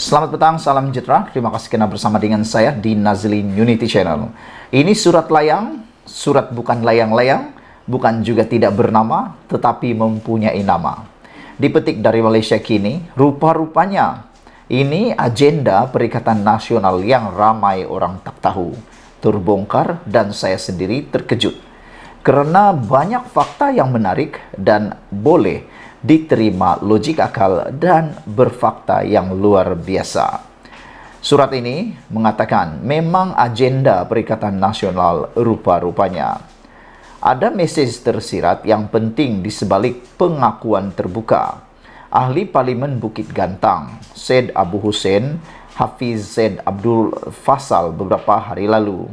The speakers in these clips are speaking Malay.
Selamat petang, salam sejahtera. Terima kasih karena bersama dengan saya di Nazlin Unity Channel. Ini surat layang, surat bukan layang-layang, bukan juga tidak bernama, tetapi mempunyai nama. Dipetik dari Malaysia kini, rupa-rupanya ini agenda Perikatan Nasional yang ramai orang tak tahu, terbongkar dan saya sendiri terkejut. Karena banyak fakta yang menarik dan boleh diterima logik akal dan berfakta yang luar biasa. Surat ini mengatakan memang agenda Perikatan Nasional rupa-rupanya. Ada mesej tersirat yang penting di sebalik pengakuan terbuka. Ahli Parlimen Bukit Gantang, Syed Abu Hussein Hafiz Zaid Abdul Fasal beberapa hari lalu.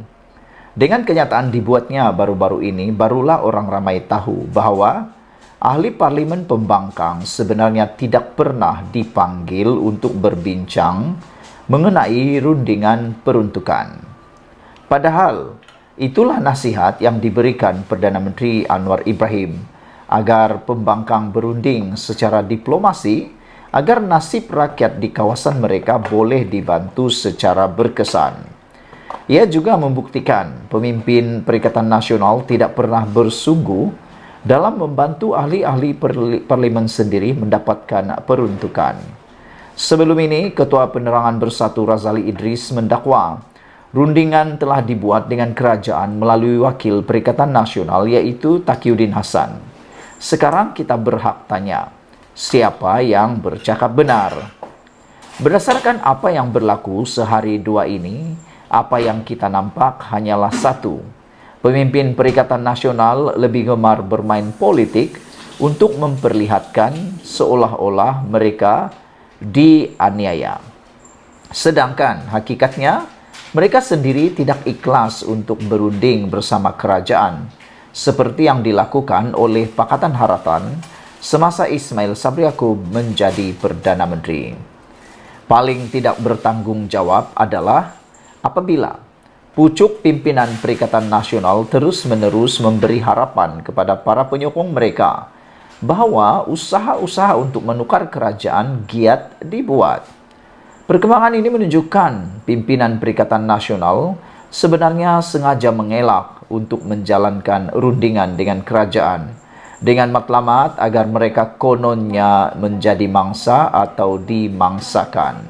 Dengan kenyataan dibuatnya baru-baru ini, barulah orang ramai tahu bahwa ahli parlimen pembangkang sebenarnya tidak pernah dipanggil untuk berbincang mengenai rundingan peruntukan. Padahal, itulah nasihat yang diberikan Perdana Menteri Anwar Ibrahim agar pembangkang berunding secara diplomasi agar nasib rakyat di kawasan mereka boleh dibantu secara berkesan. Ia juga membuktikan pemimpin Perikatan Nasional tidak pernah bersungguh dalam membantu ahli-ahli parlimen sendiri mendapatkan peruntukan. Sebelum ini, Ketua Penerangan Bersatu Razali Idris mendakwa rundingan telah dibuat dengan kerajaan melalui wakil Perikatan Nasional yaitu Taqiyuddin Hasan. Sekarang kita berhak tanya, siapa yang bercakap benar? Berdasarkan apa yang berlaku sehari dua ini, apa yang kita nampak hanyalah satu. Pemimpin Perikatan Nasional lebih gemar bermain politik untuk memperlihatkan seolah-olah mereka dianiaya. Sedangkan hakikatnya, mereka sendiri tidak ikhlas untuk berunding bersama kerajaan, seperti yang dilakukan oleh Pakatan Harapan semasa Ismail Sabri Yaakob menjadi Perdana Menteri. Paling tidak bertanggung jawab adalah apabila pucuk pimpinan Perikatan Nasional terus-menerus memberi harapan kepada para penyokong mereka bahwa usaha-usaha untuk menukar kerajaan giat dibuat. Perkembangan ini menunjukkan pimpinan Perikatan Nasional sebenarnya sengaja mengelak untuk menjalankan rundingan dengan kerajaan dengan matlamat agar mereka kononnya menjadi mangsa atau dimangsakan.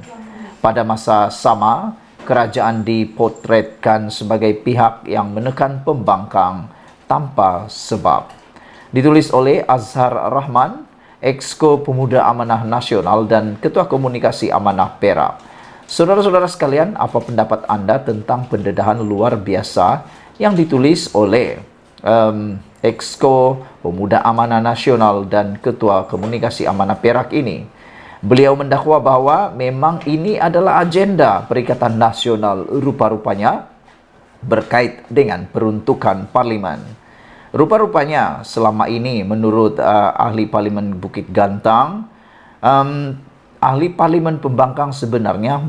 Pada masa sama, kerajaan dipotretkan sebagai pihak yang menekan pembangkang tanpa sebab. Ditulis oleh Azhar Rahman, Exco Pemuda Amanah Nasional dan Ketua Komunikasi Amanah Perak. Saudara-saudara sekalian, apa pendapat Anda tentang pendedahan luar biasa yang ditulis oleh Exco Pemuda Amanah Nasional dan Ketua Komunikasi Amanah Perak ini? Beliau mendakwa bahwa memang ini adalah agenda Perikatan Nasional rupa-rupanya berkait dengan peruntukan parlimen. Rupa-rupanya selama ini menurut ahli parlimen Bukit Gantang, ahli parlimen pembangkang sebenarnya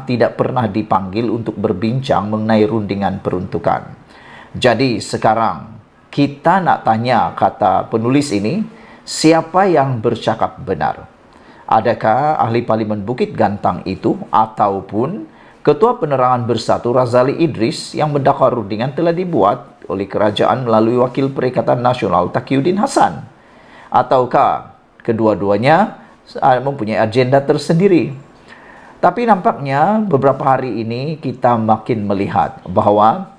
tidak pernah dipanggil untuk berbincang mengenai rundingan peruntukan. Jadi sekarang kita nak tanya, kata penulis ini, siapa yang bercakap benar? Adakah ahli parlimen Bukit Gantang itu ataupun Ketua Penerangan Bersatu Razali Idris yang mendakwa rundingan telah dibuat oleh kerajaan melalui wakil Perikatan Nasional Taqiyuddin Hasan? Ataukah kedua-duanya mempunyai agenda tersendiri? Tapi nampaknya beberapa hari ini kita makin melihat bahwa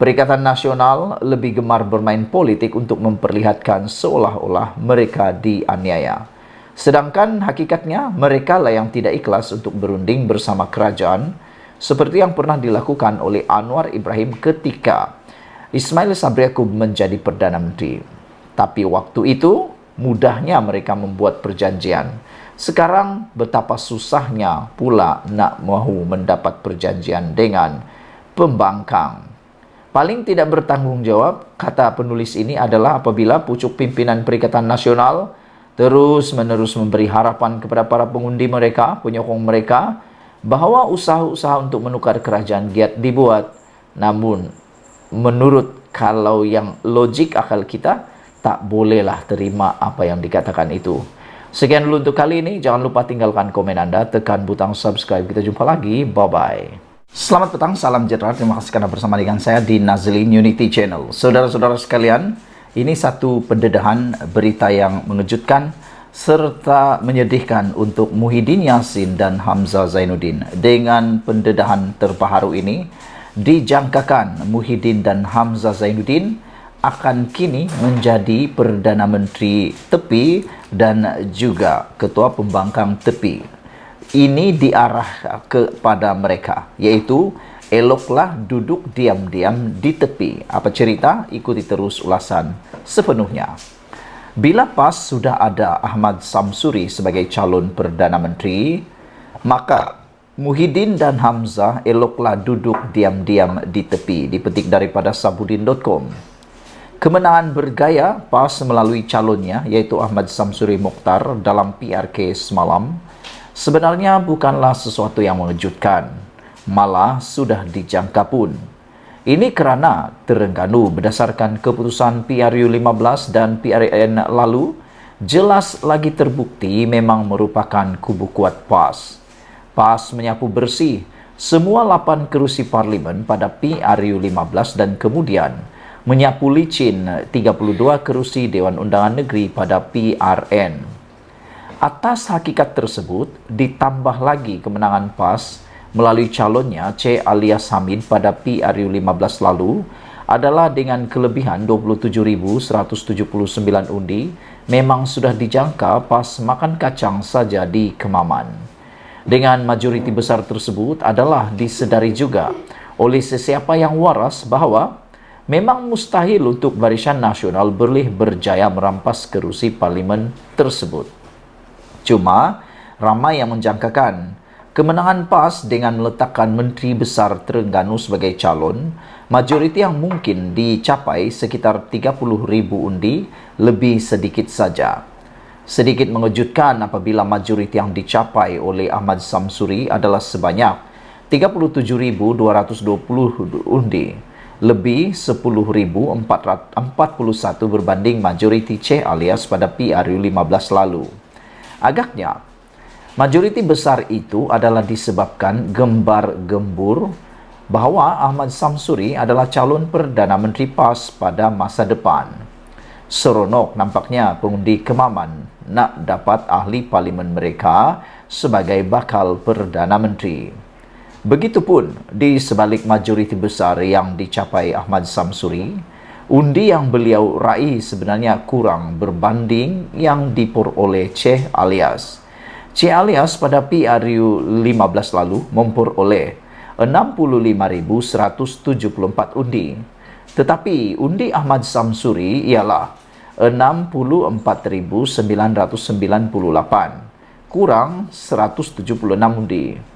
Perikatan Nasional lebih gemar bermain politik untuk memperlihatkan seolah-olah mereka dianiaya. Sedangkan hakikatnya mereka lah yang tidak ikhlas untuk berunding bersama kerajaan seperti yang pernah dilakukan oleh Anwar Ibrahim ketika Ismail Sabri Yaakob menjadi Perdana Menteri. Tapi waktu itu mudahnya mereka membuat perjanjian. Sekarang betapa susahnya pula nak mahu mendapat perjanjian dengan pembangkang. Paling tidak bertanggung jawab, kata penulis ini, adalah apabila pucuk pimpinan Perikatan Nasional terus-menerus memberi harapan kepada para pengundi mereka, penyokong mereka, bahwa usaha-usaha untuk menukar kerajaan giat dibuat. Namun, menurut kalau yang logik akal kita, tak bolehlah terima apa yang dikatakan itu. Sekian dulu untuk kali ini. Jangan lupa tinggalkan komen Anda, tekan butang subscribe. Kita jumpa lagi. Bye-bye. Selamat petang, salam sejahtera. Terima kasih karena bersama dengan saya di Nazlin Unity Channel. Saudara-saudara sekalian, ini satu pendedahan berita yang mengejutkan serta menyedihkan untuk Muhyiddin Yassin dan Hamzah Zainuddin. Dengan pendedahan terbaru ini, dijangkakan Muhyiddin dan Hamzah Zainuddin akan kini menjadi Perdana Menteri Tepi dan juga Ketua Pembangkang Tepi. Ini diarah kepada mereka, yaitu eloklah duduk diam-diam di tepi. Apa cerita? Ikuti terus ulasan sepenuhnya. Bila pas sudah ada Ahmad Samsuri sebagai calon Perdana Menteri, maka Muhyiddin dan Hamzah eloklah duduk diam-diam di tepi. Dipetik daripada sabudin.com. Kemenangan bergaya PAS melalui calonnya, yaitu Ahmad Samsuri Mokhtar dalam PRK semalam, sebenarnya bukanlah sesuatu yang mengejutkan, malah sudah dijangka pun. Ini kerana Terengganu berdasarkan keputusan PRU 15 dan PRN lalu, jelas lagi terbukti memang merupakan kubu kuat PAS. PAS menyapu bersih semua 8 kerusi parlimen pada PRU 15 dan kemudian menyapu licin 32 kerusi Dewan Undangan Negeri pada PRN. Atas hakikat tersebut, ditambah lagi kemenangan PAS melalui calonnya C. alias Hamid pada PRU 15 lalu adalah dengan kelebihan 27.179 undi, memang sudah dijangka PAS makan kacang saja di Kemaman. Dengan majoriti besar tersebut adalah disedari juga oleh sesiapa yang waras bahawa memang mustahil untuk Barisan Nasional boleh berjaya merampas kerusi parlimen tersebut. Cuma, ramai yang menjangkakan kemenangan PAS dengan meletakkan Menteri Besar Terengganu sebagai calon, majoriti yang mungkin dicapai sekitar 30,000 undi, lebih sedikit saja. Sedikit mengejutkan apabila majoriti yang dicapai oleh Ahmad Samsuri adalah sebanyak 37.220 undi, lebih 10.441 berbanding majoriti C alias pada PRU 15 lalu. Agaknya, majoriti besar itu adalah disebabkan gembar-gembur bahawa Ahmad Samsuri adalah calon Perdana Menteri PAS pada masa depan. Seronok nampaknya pengundi Kemaman nak dapat ahli parlimen mereka sebagai bakal Perdana Menteri. Begitupun di sebalik majoriti besar yang dicapai Ahmad Samsuri, undi yang beliau raih sebenarnya kurang berbanding yang diperoleh C alias. C alias pada PRU 15 lalu memperoleh 65.174 undi. Tetapi undi Ahmad Samsuri ialah 64.998, kurang 176 undi.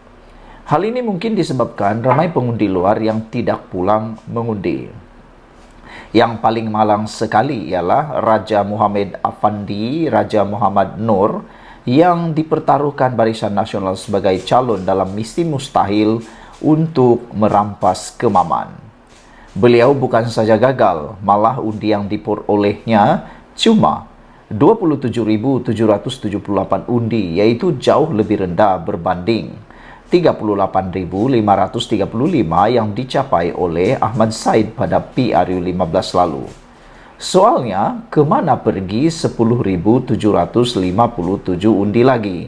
Hal ini mungkin disebabkan ramai pengundi luar yang tidak pulang mengundi. Yang paling malang sekali ialah Raja Muhammad Afandi, Raja Muhammad Nur yang dipertaruhkan Barisan Nasional sebagai calon dalam misi mustahil untuk merampas Kemaman. Beliau bukan saja gagal, malah undi yang diperolehnya cuma 27.778 undi, yaitu jauh lebih rendah berbanding 38.535 yang dicapai oleh Ahmad Said pada PRU 15 lalu. Soalnya, kemana pergi 10.757 undi lagi?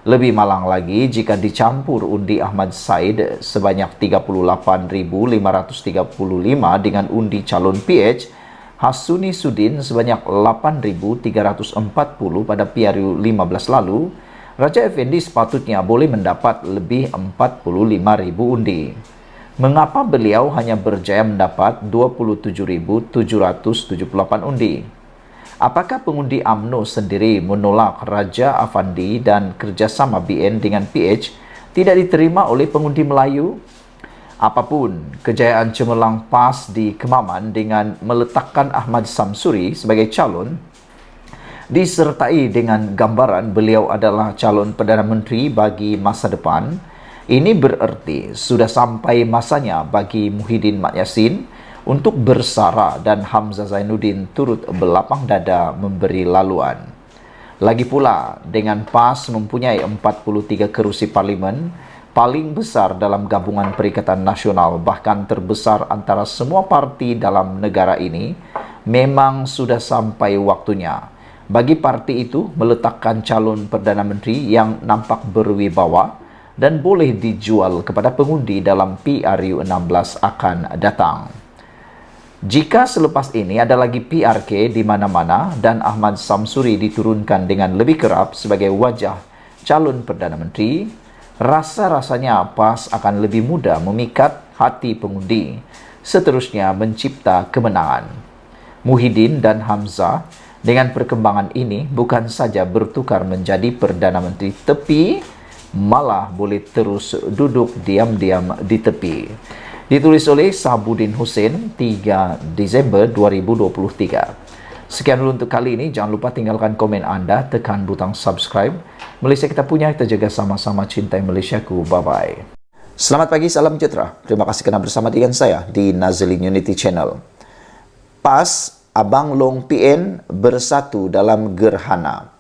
Lebih malang lagi jika dicampur undi Ahmad Said sebanyak 38.535 dengan undi calon PH Hasuni Sudin sebanyak 8.340 pada PRU 15 lalu, Raja Effendi sepatutnya boleh mendapat lebih 45.000 undi. Mengapa beliau hanya berjaya mendapat 27.778 undi? Apakah pengundi UMNO sendiri menolak Raja Afandi dan kerjasama BN dengan PH tidak diterima oleh pengundi Melayu? Apapun kejayaan cemerlang PAS di Kemaman dengan meletakkan Ahmad Samsuri sebagai calon, disertai dengan gambaran beliau adalah calon Perdana Menteri bagi masa depan, ini bererti sudah sampai masanya bagi Muhyiddin Yassin untuk bersara dan Hamzah Zainuddin turut berlapang dada memberi laluan. Lagi pula, dengan PAS mempunyai 43 kerusi parlimen, paling besar dalam gabungan Perikatan Nasional, bahkan terbesar antara semua parti dalam negara ini, memang sudah sampai waktunya bagi parti itu meletakkan calon Perdana Menteri yang nampak berwibawa dan boleh dijual kepada pengundi dalam PRU 16 akan datang. Jika selepas ini ada lagi PRK di mana-mana dan Ahmad Samsuri diturunkan dengan lebih kerap sebagai wajah calon Perdana Menteri, rasa-rasanya PAS akan lebih mudah memikat hati pengundi, seterusnya mencipta kemenangan. Muhyiddin dan Hamzah dengan perkembangan ini bukan saja bertukar menjadi Perdana Menteri tepi, malah boleh terus duduk diam-diam di tepi. Ditulis oleh Sahabudin Hussein, 3 Desember 2023. Sekian dulu untuk kali ini. Jangan lupa tinggalkan komen anda, tekan butang subscribe. Malaysia kita punya, kita jaga sama-sama, cintai Malaysiaku. Bye-bye. Selamat pagi, salam sejahtera. Terima kasih kerana bersama dengan saya di Nazlin Unity Channel. PAS, Abang Long PN bersatu dalam gerhana.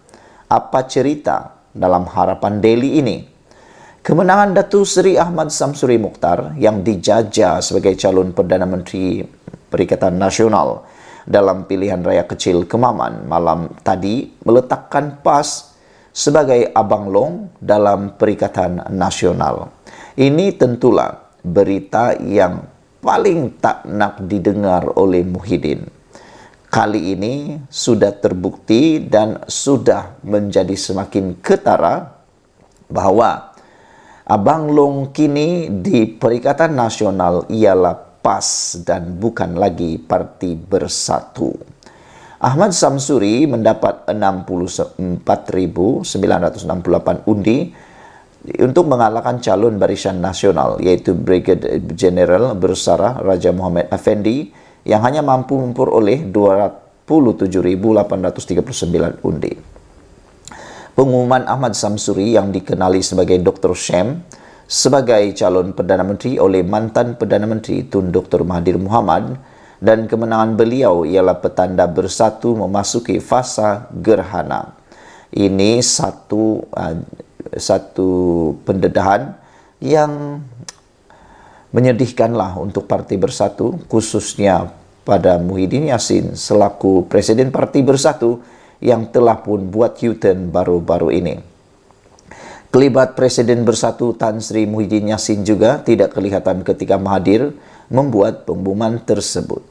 Apa cerita dalam harapan Daily ini? Kemenangan Datuk Seri Ahmad Samsuri Mokhtar yang dijajah sebagai calon Perdana Menteri Perikatan Nasional dalam pilihan raya kecil Kemaman malam tadi meletakkan PAS sebagai Abang Long dalam Perikatan Nasional. Ini tentulah berita yang paling tak nak didengar oleh Muhyiddin. Kali ini sudah terbukti dan sudah menjadi semakin ketara bahawa Abang Long kini di Perikatan Nasional ialah PAS dan bukan lagi Parti Bersatu. Ahmad Samsuri mendapat 64,968 undi untuk mengalahkan calon Barisan Nasional iaitu Brigadier Jeneral Bersarah Raja Muhammad Effendi yang hanya mampu memperoleh 27,839 undi. Pengumuman Ahmad Samsuri yang dikenali sebagai Dr. Shem sebagai calon Perdana Menteri oleh mantan Perdana Menteri Tun Dr. Mahathir Mohamad dan kemenangan beliau ialah petanda Bersatu memasuki fasa gerhana. Ini satu pendedahan yang menyedihkanlah untuk Parti Bersatu, khususnya pada Muhyiddin Yassin selaku Presiden Parti Bersatu yang telah pun buat U-turn baru-baru ini. Kelibat Presiden Bersatu Tan Sri Muhyiddin Yassin juga tidak kelihatan ketika Mahathir membuat pengumuman tersebut.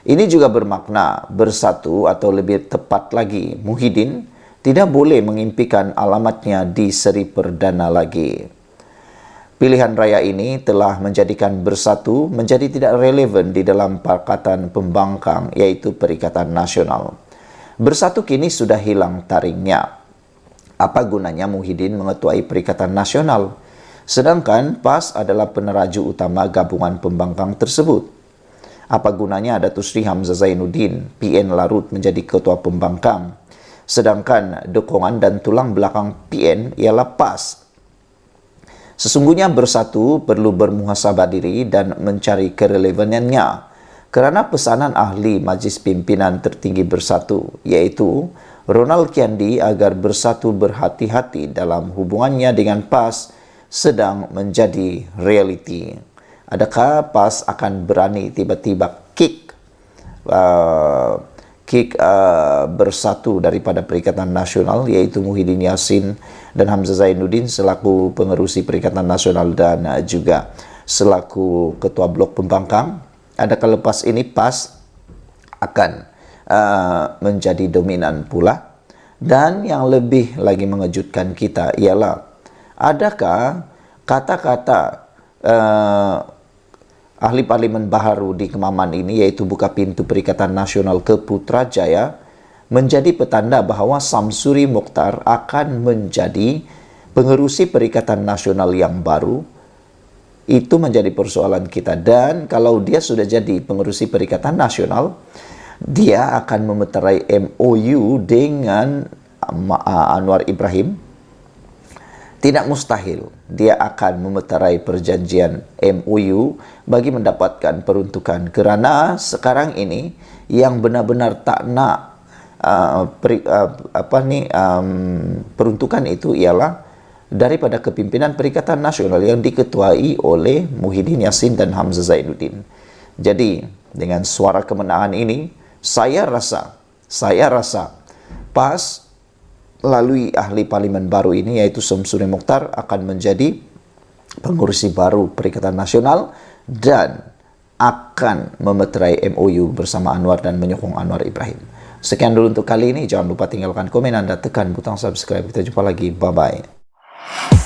Ini juga bermakna Bersatu atau lebih tepat lagi Muhyiddin tidak boleh mengimpikan alamatnya di seri perdana lagi. Pilihan raya ini telah menjadikan Bersatu menjadi tidak relevan di dalam Pakatan Pembangkang iaitu Perikatan Nasional. Bersatu kini sudah hilang taringnya. Apa gunanya Muhyiddin mengetuai Perikatan Nasional? Sedangkan PAS adalah peneraju utama gabungan pembangkang tersebut. Apa gunanya Datuk Seri Hamzah Zainuddin, PN Larut menjadi ketua pembangkang? Sedangkan dukungan dan tulang belakang PN ialah PAS. Sesungguhnya Bersatu perlu bermuhasabah diri dan mencari kerelevanannya. Kerana pesanan ahli Majlis Pimpinan Tertinggi Bersatu, iaitu Ronald Kiandi agar Bersatu berhati-hati dalam hubungannya dengan PAS sedang menjadi realiti. Adakah PAS akan berani tiba-tiba kick Bersatu daripada Perikatan Nasional, iaitu Muhyiddin Yassin dan Hamzah Zainuddin selaku pengerusi Perikatan Nasional dan juga selaku Ketua Blok Pembangkang? Adakah lepas ini PAS akan menjadi dominan pula? Dan yang lebih lagi mengejutkan kita ialah adakah kata-kata ahli parlimen baharu di Kemaman ini, iaitu buka pintu Perikatan Nasional ke Putrajaya, menjadi petanda bahawa Samsuri Mokhtar akan menjadi pengerusi Perikatan Nasional yang baru? Itu menjadi persoalan kita. Dan kalau dia sudah jadi pengerusi Perikatan Nasional, dia akan memeterai MOU dengan Anwar Ibrahim. Tidak mustahil dia akan memeterai perjanjian MOU bagi mendapatkan peruntukan. Kerana sekarang ini yang benar-benar tak nak peruntukan itu ialah daripada kepimpinan Perikatan Nasional yang diketuai oleh Muhyiddin Yassin dan Hamzah Zainuddin. Jadi, dengan suara kemenangan ini, saya rasa PAS melalui ahli parlimen baru ini, yaitu Syamsuddin Mokhtar, akan menjadi pengurusi baru Perikatan Nasional dan akan memeterai MOU bersama Anwar dan menyokong Anwar Ibrahim. Sekian dulu untuk kali ini. Jangan lupa tinggalkan komen Anda, tekan butang subscribe. Kita jumpa lagi. Bye-bye.